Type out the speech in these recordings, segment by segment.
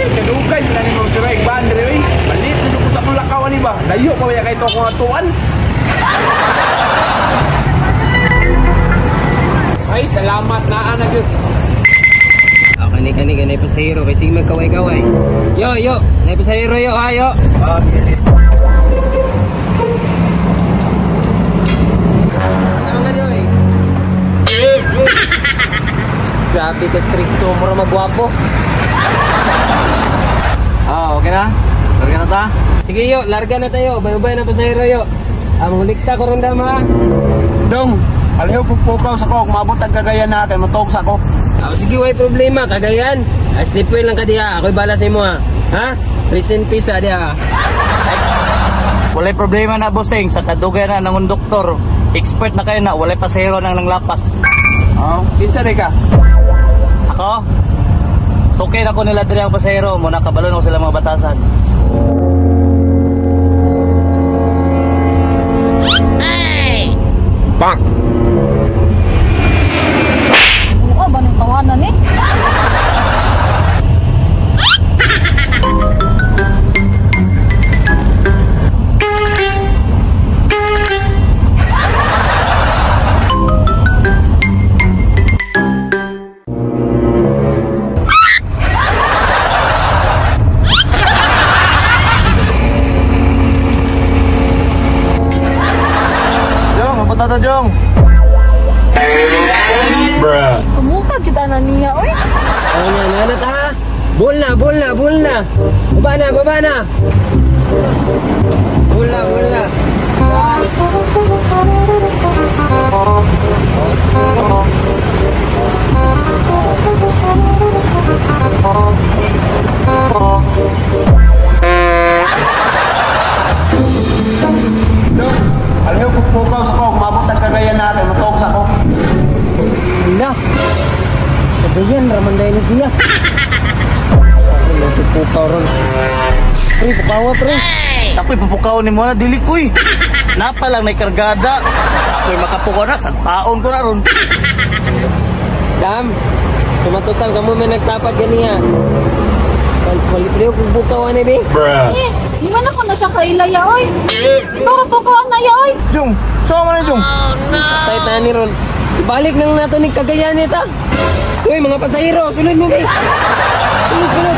kadugay na ni Mong Siray Bandre, oy. Balit na ko sa Bulakaw ni ba? Layo pa kay to akong atuan. Ay, salamat na ana gyud. Kani pasahero kay sige magkaway-kaway. Yo, nay pasahero yo, ayo. Sige. Sama na doy. Grabe ka stricto, mura magwapo. Okay na? Larga na ta? Sige yo, larga na tayo. Bay-bay na pasahero yo. Mulikta ko ron dama. Dong, aliho pupukaw sa ko, maabot ang Cagayan na kay matog sa ko. Sige, way problema, Cagayan. Sleep well lang ka diha. Ako'y bala sa imo ha. Ha? Rest in peace ha diha. Walay problema na bossing, sa kadugay na ng doktor. Expert na kayo na, walay pasahero nang langlapas. Kinsa rin ka? Ako? So okay na ko nila diri ang pasahero, muna kabalon ko sila mga batasan. Hey! Bang! Oo, ba nang tawanan eh? Tata Jong. Bruh. Sumuka kita na niya, oy. Nanat ha. Bola. Baba na. Bola. Aliho pupukaw sa ko, maabot ang Cagayan na kay matog sa ko. Wala. Cagayan, ramanday na siya. Sabi lang pupukaw ron. Pre, pukawa pre. Ako'y pupukaw ni mo na, dili ko'y. Napa lang may kargada. Ako'y makapukaw na, sa taon ko na ron. Dam, sumatotal ka mo may nagtapat ganiya. Walipriyo kung bukawan eh, be. Bruh. Eh, di man ako nasa kailaya, oy. Ikaw na tukuhan na ya, oy. Jong, sama na Jong. Tay tani ron. Ibalik nang nato ni Cagayan ita. Uy, mga pasahero, sunod mo, be. Sunod.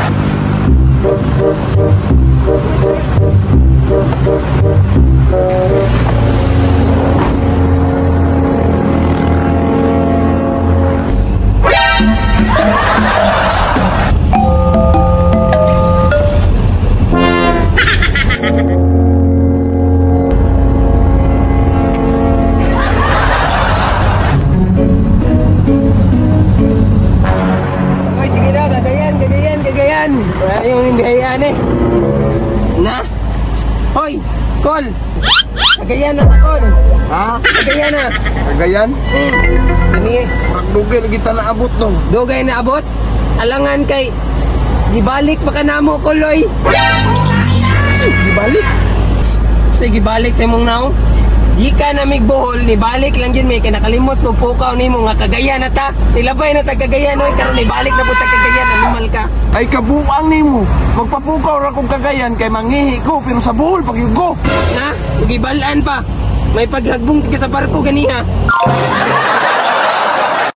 Cagayan. Wala yung bihayaan eh. Na? Hoy, Col. Cagayan na takon. Ha? Cagayan na. Cagayan? Kani, Dugay lagi ta naabot dong. dugay na abot. Alangan kay gibalik pa ka namo, Koloy. Gibalik. Sige, balik sa imong naong. Di ka na migbohol, ni balik lang dyan may kinakalimot mo pukaw ni mo nga Cagayan na ta. Nilabay na ta Cagayan, oy, karon ni balik na po ta Cagayan, animal ka. Ay kabuang nimo. Magpapukaw ra kong Cagayan kay mangihi ko pero sa buhol pag ko. Na, gibalaan pa. May paghagbong ka sa barko ganiha.